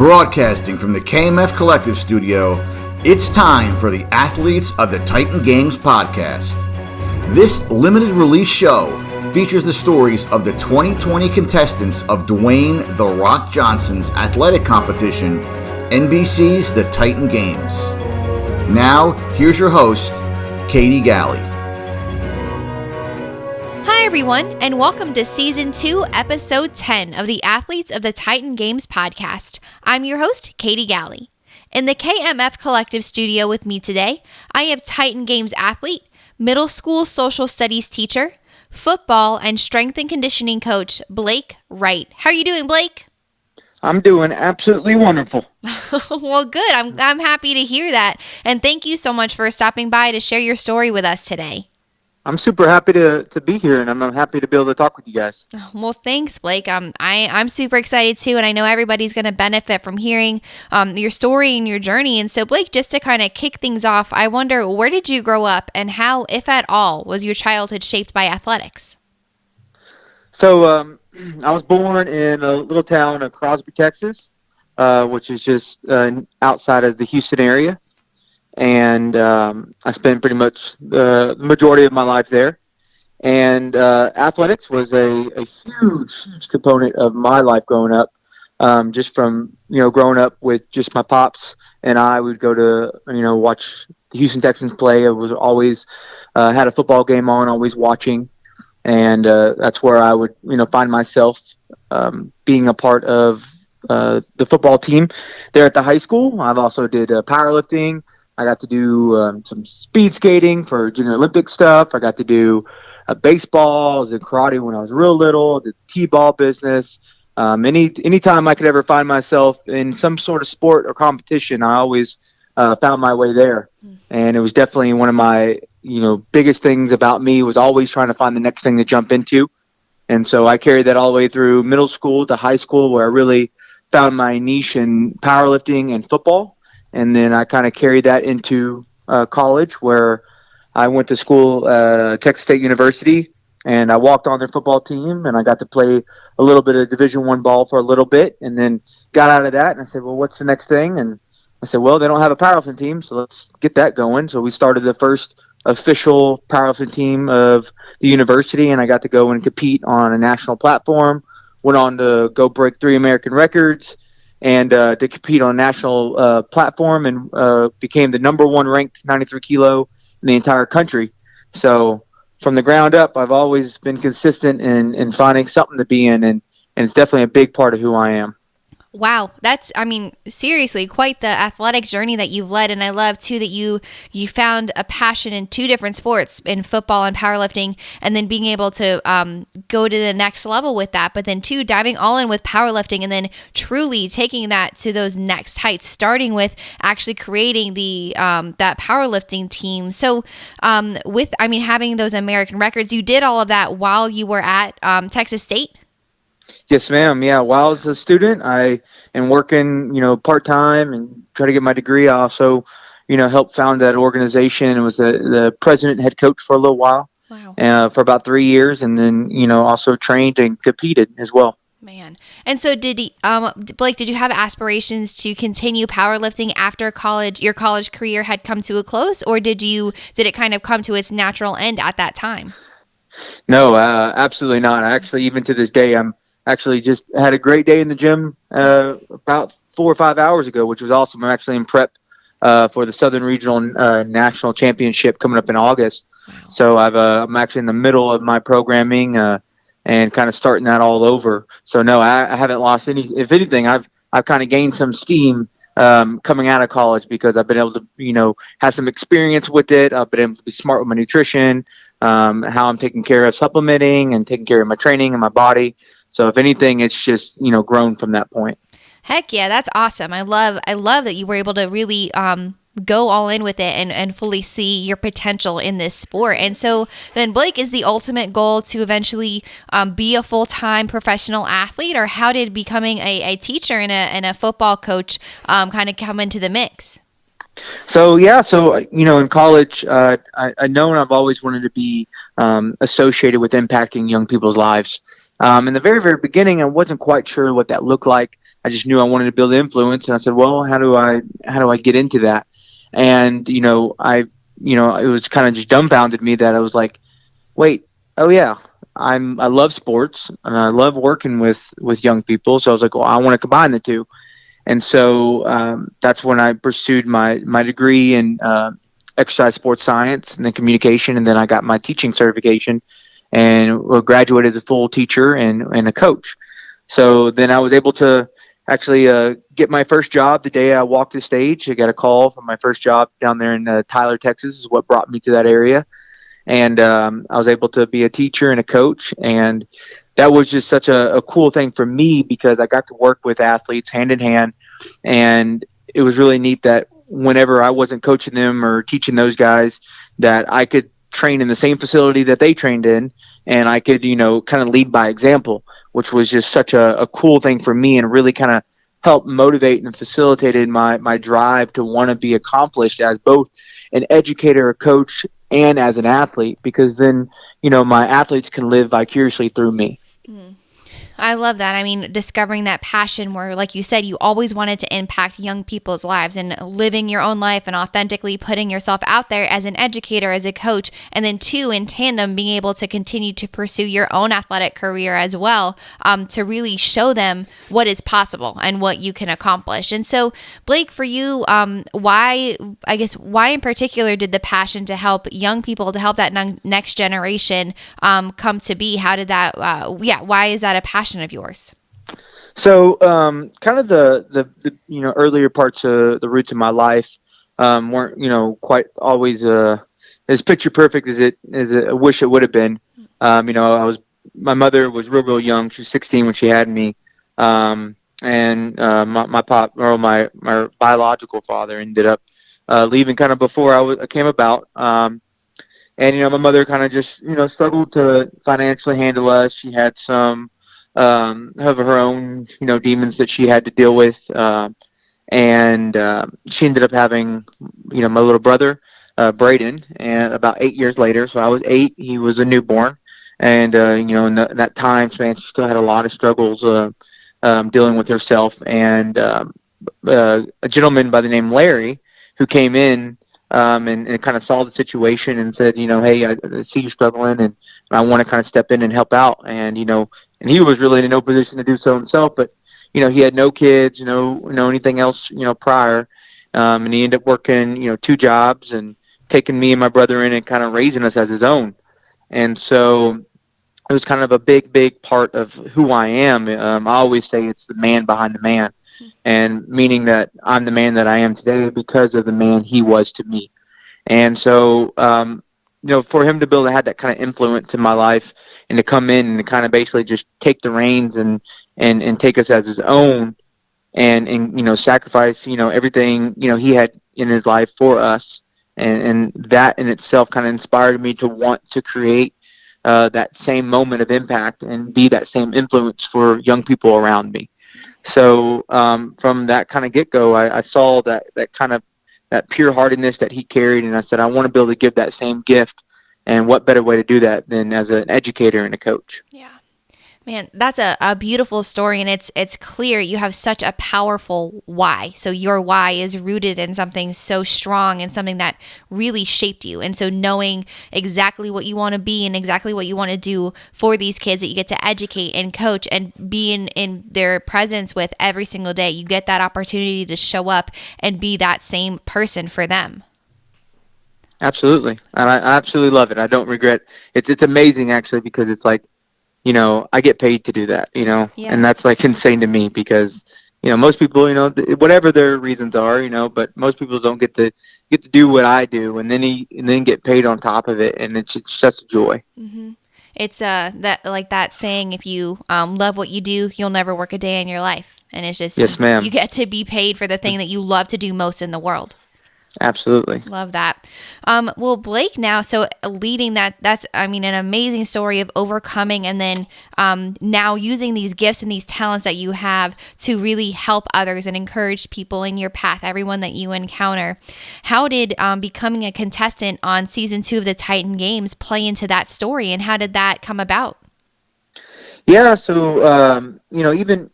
Broadcasting from the KMF Collective Studio, it's time for the Athletes of the Titan Games podcast. This limited release show features the stories of the 2020 contestants of Dwayne "The Rock" Johnson's athletic competition, NBC's The Titan Games. Now, here's your host, Katie Galley. Hi everyone, and welcome to Season 2, Episode 10 of the Athletes of the Titan Games podcast. I'm your host, Katie Galley. In the KMF Collective Studio with me today, I have Titan Games athlete, middle school social studies teacher, football and strength and conditioning coach, Blake Wright. How are you doing, Blake? I'm doing absolutely wonderful. Well, good. I'm happy to hear that. And thank you so much for stopping by to share your story with us today. I'm super happy to be here, and I'm happy to be able to talk with you guys. Well, thanks, Blake. I'm super excited too, and I know everybody's going to benefit from hearing your story and your journey. And so, Blake, just to kind of kick things off, I wonder, where did you grow up, and how, if at all, was your childhood shaped by athletics? So, I was born in a little town of Crosby, Texas, which is just outside of the Houston area. And I spent pretty much the majority of my life there. And athletics was a huge component of my life growing up. Just from, growing up with just my pops and I would go to, watch the Houston Texans play. I was always had a football game on, always watching. And that's where I would, find myself being a part of the football team there at the high school. I've also did powerlifting. I got to do some speed skating for Junior Olympic stuff. I got to do baseball. I was in karate when I was real little. Did the t-ball business. Anytime I could ever find myself in some sort of sport or competition, I always found my way there. And it was definitely one of my biggest things about me was always trying to find the next thing to jump into. And so I carried that all the way through middle school to high school, where I really found my niche in powerlifting and football. And then I kind of carried that into college, where I went to school, Texas State University, and I walked on their football team, and I got to play a little bit of Division I ball for a little bit, and then got out of that, and I said, well, what's the next thing? And I said, well, they don't have a powerlifting team, so let's get that going. So we started the first official powerlifting team of the university, and I got to go and compete on a national platform, went on to go break 3 American records, and to compete on a national platform, and became the number 1 ranked 93 kilo in the entire country. So from the ground up, I've always been consistent in finding something to be in, and it's definitely a big part of who I am. Wow. That's, seriously, quite the athletic journey that you've led. And I love, too, that you found a passion in 2 different sports, in football and powerlifting, and then being able to go to the next level with that. But then, too, diving all in with powerlifting, and then truly taking that to those next heights, starting with actually creating the that powerlifting team. So with having those American records, you did all of that while you were at Texas State? Yes, ma'am. Yeah, while I was a student, I am working, part-time and try to get my degree. I also, helped found that organization and was the president and head coach for a little while. Wow. For about 3 years, and then, also trained and competed as well. Man. And so Blake, did you have aspirations to continue powerlifting after college, your college career had come to a close, or did it kind of come to its natural end at that time? No, absolutely not. Actually, even to this day, I'm actually just had a great day in the gym about 4 or 5 hours ago, which was awesome. I'm actually in prep for the Southern Regional National Championship coming up in August. Wow. So I'm actually in the middle of my programming and kind of starting that all over. So no, I haven't lost any. If anything, I've kind of gained some steam coming out of college, because I've been able to have some experience with it. I've been able to be smart with my nutrition, how I'm taking care of supplementing and taking care of my training and my body. So if anything, it's just, grown from that point. Heck yeah, that's awesome. I love that you were able to really go all in with it and fully see your potential in this sport. And so then, Blake, is the ultimate goal to eventually be a full-time professional athlete, or how did becoming a teacher and a football coach kind of come into the mix? So in college, I know I've always wanted to be associated with impacting young people's lives. In the very, very beginning, I wasn't quite sure what that looked like. I just knew I wanted to build influence, and I said, well, how do I get into that? And it was kind of just dumbfounded me that I was like, wait, oh yeah, I love sports and I love working with young people. So I was like, well, I want to combine the two. And so that's when I pursued my degree in exercise sports science and then communication, and then I got my teaching certification and graduated as a full teacher and a coach. So then I was able to actually get my first job the day I walked the stage. I got a call from my first job down there in Tyler, Texas, is what brought me to that area. And I was able to be a teacher and a coach, and that was just such a cool thing for me because I got to work with athletes hand in hand, and it was really neat that whenever I wasn't coaching them or teaching those guys, that I could train in the same facility that they trained in, and I could kind of lead by example, which was just such a cool thing for me, and really kind of helped motivate and facilitated my drive to want to be accomplished as both an educator, a coach, and as an athlete, because then my athletes can live vicariously through me. I love that. I mean, discovering that passion where, like you said, you always wanted to impact young people's lives and living your own life and authentically putting yourself out there as an educator, as a coach, and then two, in tandem, being able to continue to pursue your own athletic career as well, to really show them what is possible and what you can accomplish. And so, Blake, for you, why in particular did the passion to help young people, to help that next generation come to be? How did that, why is that a passion of yours? So, kind of the earlier parts of the roots of my life weren't quite always as picture perfect as I wish it would have been. My mother was real young. She was 16 when she had me, and my pop, or my biological father, ended up leaving kind of before I came about. And my mother kind of just struggled to financially handle us. She had some of her own demons that she had to deal with, and she ended up having my little brother Braden, and about 8 years later, so I was 8, he was a newborn, and in that time span she still had a lot of struggles dealing with herself, and a gentleman by the name Larry, who came in and kind of saw the situation and said, hey, I see you struggling, and I want to kind of step in and help out. And and he was really in no position to do so himself, but he had no kids, anything else, prior, and he ended up working 2 jobs and taking me and my brother in and kind of raising us as his own. And so it was kind of a big part of who I am. I always say it's the man behind the man, and meaning that I'm the man that I am today because of the man he was to me. And so, for him to be able to have that kind of influence in my life and to come in and to kind of basically just take the reins and take us as his own and sacrifice, everything, he had in his life for us. And that in itself kind of inspired me to want to create that same moment of impact and be that same influence for young people around me. So from that kind of get-go, I saw that kind of that pure heartedness that he carried, and I said, I want to be able to give that same gift, and what better way to do that than as an educator and a coach? Yeah. Man, that's a beautiful story, and it's clear you have such a powerful why. So your why is rooted in something so strong and something that really shaped you. And so knowing exactly what you want to be and exactly what you want to do for these kids that you get to educate and coach and be in their presence with every single day, you get that opportunity to show up and be that same person for them. Absolutely. And I absolutely love it. I don't regret it. It's amazing, actually, because it's like, I get paid to do that, Yeah. and that's like insane to me because, most people, whatever their reasons are, but most people don't get to do what I do and then get paid on top of it. And it's such a joy. Mm-hmm. It's that saying, if you love what you do, you'll never work a day in your life. And it's just, yes, ma'am. You get to be paid for the thing that you love to do most in the world. Absolutely. Love that. Well, Blake, now, so leading that's an amazing story of overcoming and then now using these gifts and these talents that you have to really help others and encourage people in your path, everyone that you encounter. How did becoming a contestant on season 2 of the Titan Games play into that story, and how did that come about? Yeah, so, even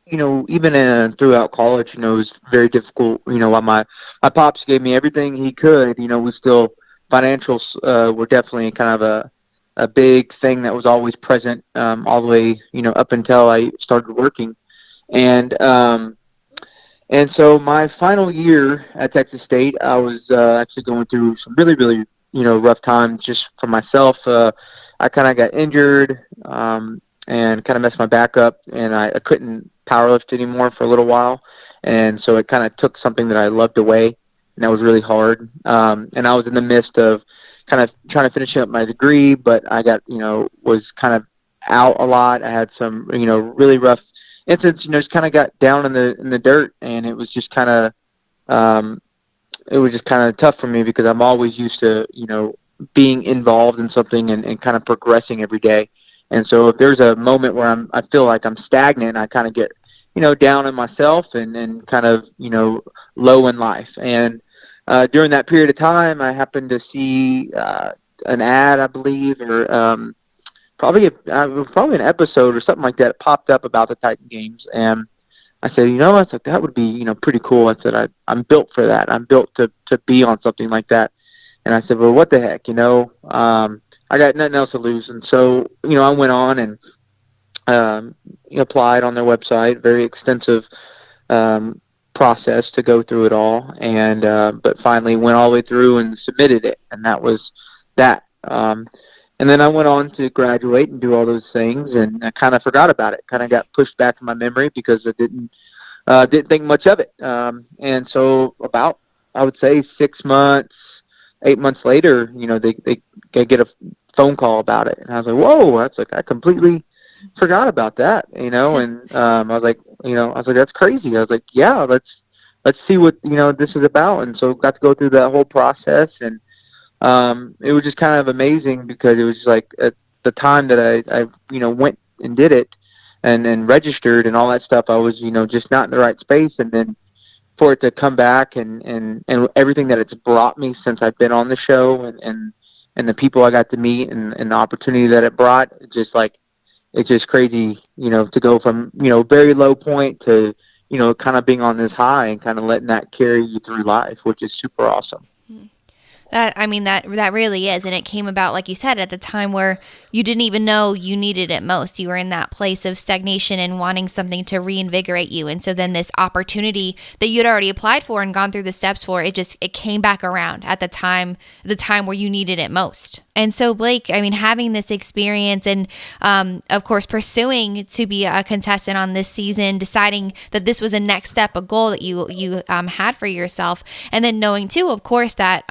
even throughout college, it was very difficult. While my pops gave me everything he could, we still financials were definitely kind of a big thing that was always present all the way, up until I started working. And and so my final year at Texas State, I was actually going through some really, really, rough times just for myself. I kind of got injured and kind of messed my back up, and I couldn't powerlift anymore for a little while. And so it kind of took something that I loved away, and that was really hard. And I was in the midst of kind of trying to finish up my degree, but I got, was kind of out a lot. I had some, really rough instance, just kind of got down in the dirt, and it was just kind of tough for me because I'm always used to being involved in something and kind of progressing every day. And so if there's a moment where I feel like I'm stagnant, I kind of get down on myself and kind of low in life. And during that period of time, I happened to see an ad, I believe, or probably an episode or something like that popped up about the Titan Games, and I said, I thought that would be pretty cool. I said, I'm built for that. I'm built to be on something like that. And I said, well, what the heck, I got nothing else to lose. And so I went on and applied on their website. Very extensive process to go through it all, and but finally went all the way through and submitted it, and that was that. And then I went on to graduate and do all those things, and I kind of forgot about it. Kind of got pushed back in my memory because I didn't think much of it. And so about, I would say, 6 months, 8 months later, they get a phone call about it, and I was like, whoa, that's like I completely forgot about that, and I was like, that's crazy. I was like, yeah, let's see what this is about, and so got to go through that whole process, and it was just kind of amazing because it was just like at the time that I went and did it and registered and all that stuff, I was just not in the right space, and then for it to come back and everything that it's brought me since I've been on the show and the people I got to meet and the opportunity that it brought, it's just crazy, to go from very low point to kind of being on this high and kind of letting that carry you through life, which is super awesome. That really is, and it came about, like you said, at the time where you didn't even know you needed it most. You were in that place of stagnation and wanting something to reinvigorate you, and so then this opportunity that you'd already applied for and gone through the steps for, it came back around at the time where you needed it most. And so, Blake, having this experience and, of course, pursuing to be a contestant on this season, deciding that this was a next step, a goal that you had for yourself, and then knowing too, of course, that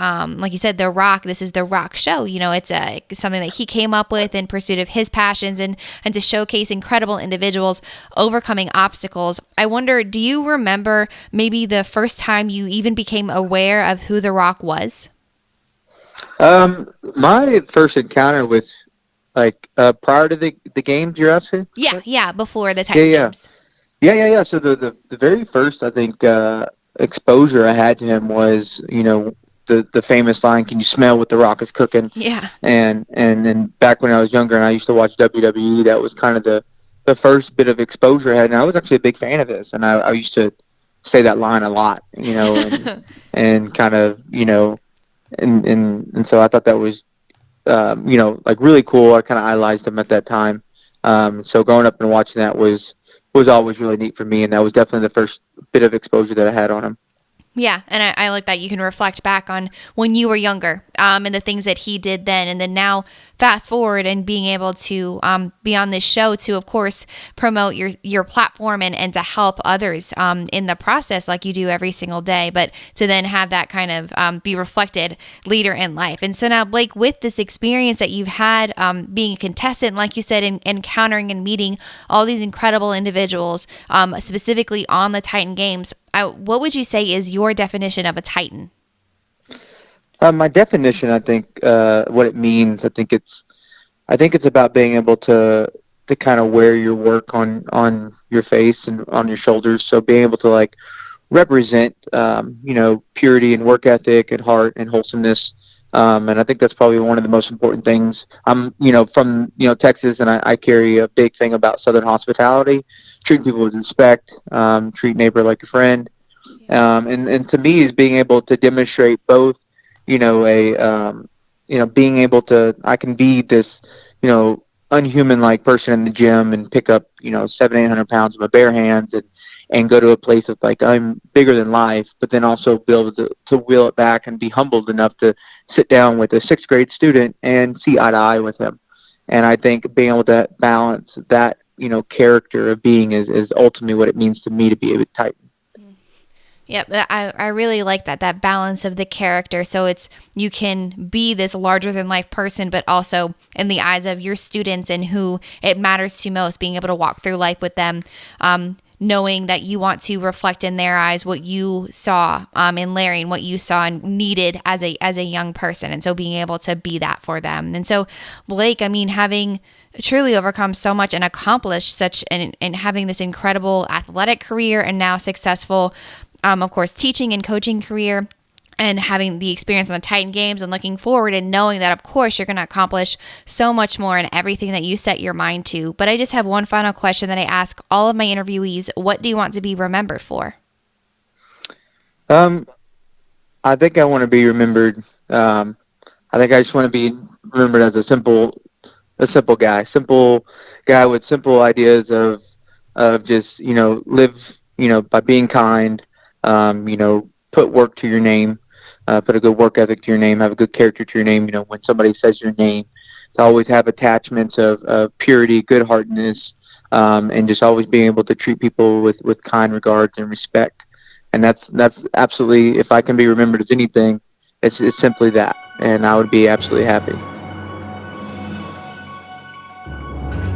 like you said, this is the Rock show. It's something that he came up with in pursuit of his passions and to showcase incredible individuals overcoming obstacles. I wonder, do you remember maybe the first time you even became aware of who the Rock was? My first encounter with prior to the games you're asking? Yeah, before the Titan Games. Yeah. So the very first, I think, exposure I had to him was, the famous line, "Can you smell what the Rock is cooking?" Yeah. And then back when I was younger and I used to watch WWE, that was kind of the first bit of exposure I had, and I was actually a big fan of this, and I used to say that line a lot, and kind of, and so I thought that was, really cool. I kind of idolized him at that time. So growing up and watching that was always really neat for me, and that was definitely the first bit of exposure that I had on him. Yeah, and I like that you can reflect back on when you were younger and the things that he did then, and then now fast forward and being able to be on this show to, of course, promote your platform and to help others in the process like you do every single day, but to then have that kind of be reflected later in life. And so now, Blake, with this experience that you've had being a contestant, like you said, encountering and meeting all these incredible individuals, specifically on the Titan Games, what would you say is your definition of a Titan? My definition, I think, what it means, I think it's about being able to kind of wear your work on your face and on your shoulders. So being able to represent, purity and work ethic and heart and wholesomeness And I think that's probably one of the most important things. I'm, from, Texas, and I carry a big thing about Southern hospitality, treating people with respect, treat neighbor like a friend. And to me is being able to demonstrate both, being able to, I can be this, unhuman like person in the gym and pick up, 700-800 pounds with my bare hands and go to a place of like, I'm bigger than life, but then also be able to wheel it back and be humbled enough to sit down with a 6th grade student and see eye to eye with him. And I think being able to balance that, character of being is ultimately what it means to me to be a Titan. Yep, I really like that balance of the character. So you can be this larger than life person, but also in the eyes of your students and who it matters to most, being able to walk through life with them, knowing that you want to reflect in their eyes what you saw in Larry and what you saw and needed as a young person. And so being able to be that for them. And so Blake, I mean, having truly overcome so much and accomplished such and having this incredible athletic career and now successful of course, teaching and coaching career and having the experience on the Titan Games and looking forward and knowing that, of course, you're going to accomplish so much more in everything that you set your mind to. But I just have one final question that I ask all of my interviewees. What do you want to be remembered for? I think I want to be remembered. I think I just want to be remembered as a simple guy with simple ideas of just, live, by being kind, put work to your name, put a good work ethic to your name, have a good character to your name. When somebody says your name, to always have attachments of purity, good-heartedness, and just always being able to treat people with kind regards and respect. And that's absolutely, if I can be remembered as anything, it's simply that. And I would be absolutely happy.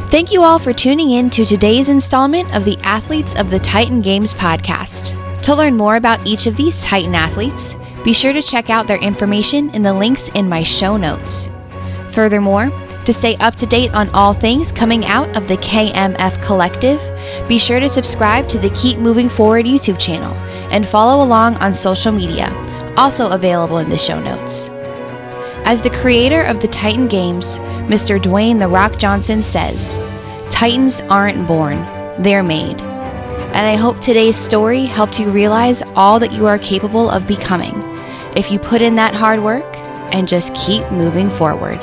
Thank you all for tuning in to today's installment of the Athletes of the Titan Games podcast. To learn more about each of these Titan athletes, be sure to check out their information in the links in my show notes. Furthermore, to stay up to date on all things coming out of the KMF Collective, be sure to subscribe to the Keep Moving Forward YouTube channel and follow along on social media, also available in the show notes. As the creator of the Titan Games, Mr. Dwayne "The Rock" Johnson says, "Titans aren't born, they're made." And I hope today's story helped you realize all that you are capable of becoming if you put in that hard work and just keep moving forward.